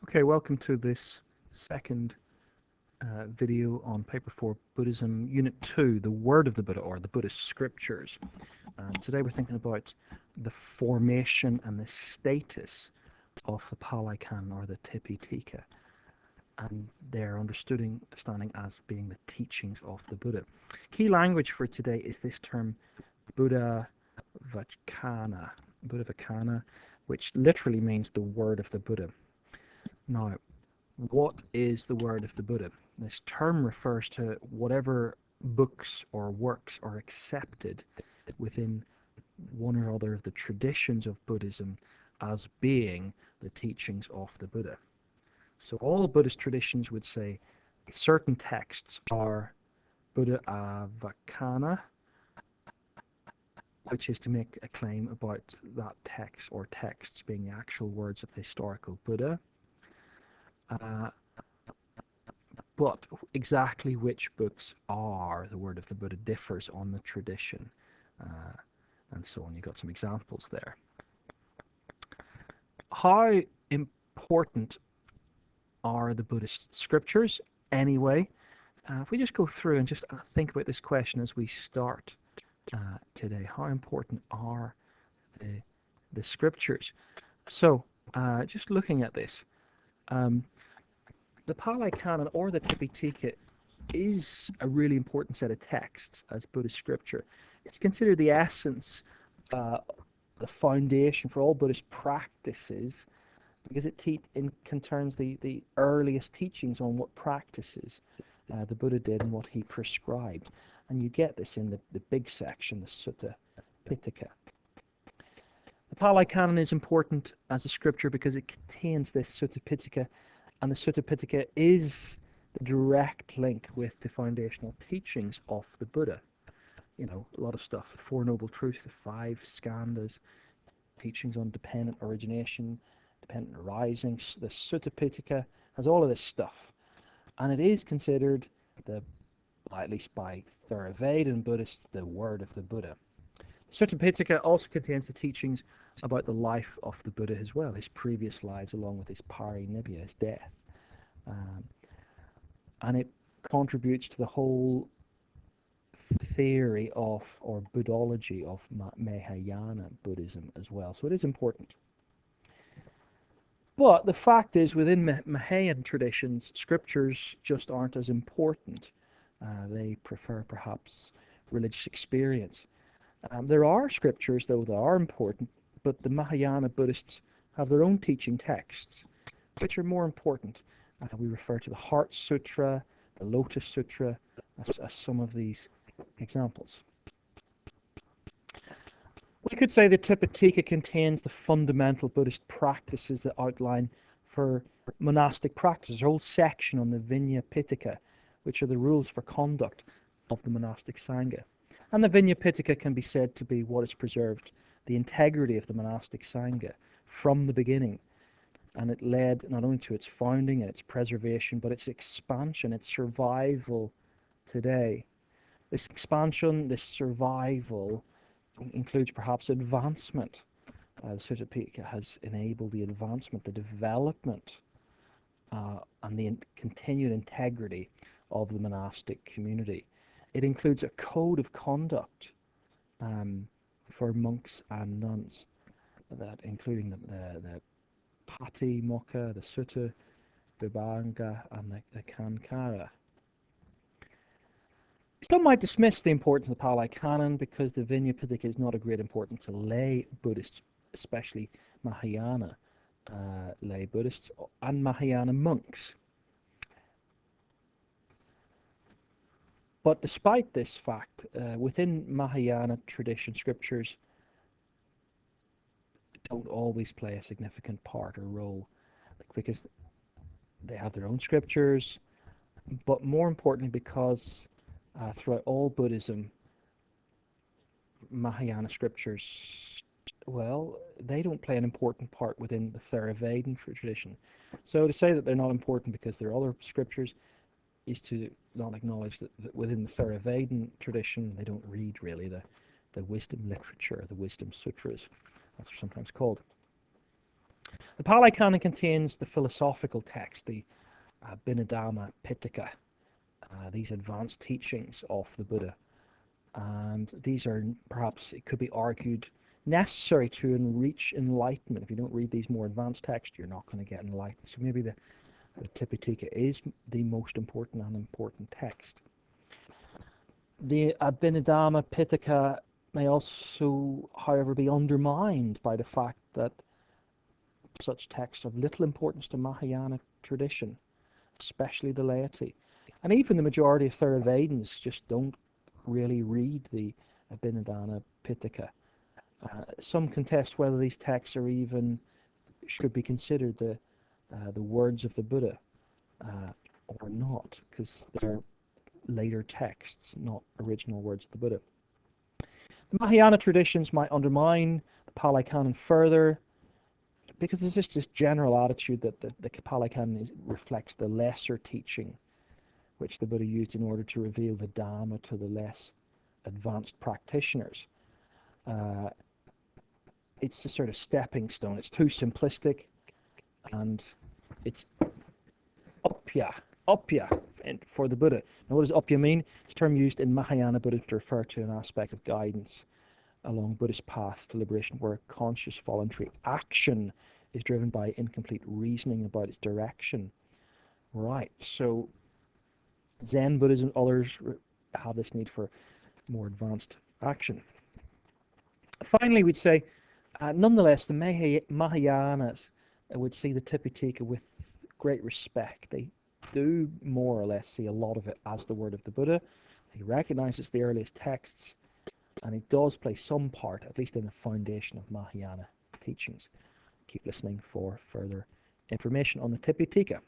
Okay, welcome to this second video on Paper 4 Buddhism, Unit 2, the Word of the Buddha, or the Buddhist Scriptures. Today we're thinking about the formation and the status of the Pali Canon, or the Tipitaka, and their understanding as being the teachings of the Buddha. Key language for today is this term Buddha Vacana, which literally means the word of the Buddha. Now, what is the word of the Buddha? This term refers to whatever books or works are accepted within one or other of the traditions of Buddhism as being the teachings of the Buddha. So all Buddhist traditions would say certain texts are Buddha Vacana, which is to make a claim about that text or texts being the actual words of the historical Buddha. But exactly which books are the word of the Buddha differs on the tradition, and so on. You've got some examples there. How important are the Buddhist scriptures anyway? If we just go through and just think about this question as we start today, how important are the scriptures? So, just looking at this, the Pali Canon, or the Tipitaka, is a really important set of texts as Buddhist scripture. It's considered the essence, the foundation for all Buddhist practices, because it contains the earliest teachings on what practices the Buddha did and what he prescribed. And you get this in the big section, the Sutta Pitaka. The Pali Canon is important as a scripture because it contains this Sutta Pitaka, and the Sutta Pitaka is the direct link with the foundational teachings of the Buddha. You know, a lot of stuff, the Four Noble Truths, the five skandhas, teachings on dependent origination, dependent arising. The Sutta Pitaka has all of this stuff, and it is considered, at least by Theravada Buddhists, the word of the Buddha. Sutta Pitaka also contains the teachings about the life of the Buddha as well, his previous lives, along with his parinibhya, his death. And it contributes to the whole theory of, or Buddhology of, Mahayana Buddhism as well. So it is important. But the fact is, within Mahayana traditions, scriptures just aren't as important. They prefer perhaps religious experience. There are scriptures, though, that are important, but the Mahayana Buddhists have their own teaching texts, which are more important. We refer to the Heart Sutra, the Lotus Sutra, as some of these examples. We could say the Tipitaka contains the fundamental Buddhist practices that outline for monastic practices. There's a whole section on the Vinaya Pitaka, which are the rules for conduct of the monastic Sangha. And the Vinaya Pitaka can be said to be what has preserved the integrity of the monastic Sangha from the beginning. And it led not only to its founding and its preservation, but its expansion, its survival today. This expansion, this survival, includes perhaps advancement. The Sutta Pitaka has enabled the advancement, the development, and the continued integrity of the monastic community. It includes a code of conduct for monks and nuns, that including the Pati Mokkha, the Sutta Vibhanga, and the Kankara. Some might dismiss the importance of the Pali Canon because the Vinaya Pitaka is not of great importance to lay Buddhists, especially Mahayana lay Buddhists and Mahayana monks. But despite this fact, within Mahayana tradition, scriptures don't always play a significant part or role, because they have their own scriptures, but more importantly because throughout all Buddhism, Mahayana scriptures, well, they don't play an important part within the Theravada tradition. So to say that they're not important because there are other scriptures is to not acknowledge that within the Theravada tradition, they don't read really the wisdom literature, the wisdom sutras, as they're sometimes called. The Pali Canon contains the philosophical text, the Abhinadhamma Pitaka, these advanced teachings of the Buddha. And these are perhaps, it could be argued, necessary to reach enlightenment. If you don't read these more advanced texts, you're not going to get enlightened. So maybe the Tipitaka is the most important and important text. The Abhinadhamma Pitaka may also, however, be undermined by the fact that such texts have little importance to Mahayana tradition, especially the laity. And even the majority of Theravadins just don't really read the Abhinadhamma Pitaka. Some contest whether these texts are even should be considered the words of the Buddha or not, because they're later texts, not original words of the Buddha. The Mahayana traditions might undermine the Pali Canon further, because there's just this general attitude that the Pali Canon reflects the lesser teaching which the Buddha used in order to reveal the Dhamma to the less advanced practitioners. It's a sort of stepping stone. It's too simplistic, and it's upya for the Buddha. Now, what does upya mean? It's a term used in Mahayana Buddhism to refer to an aspect of guidance along Buddhist path to liberation where conscious voluntary action is driven by incomplete reasoning about its direction. Right, so Zen Buddhism, others have this need for more advanced action. Finally, we'd say, nonetheless, the Mahayanas would see the Tipitaka with great respect. They do more or less see a lot of it as the word of the Buddha. He recognizes the earliest texts, and it does play some part, at least in the foundation of Mahayana teachings. Keep listening for further information on the Tipitaka.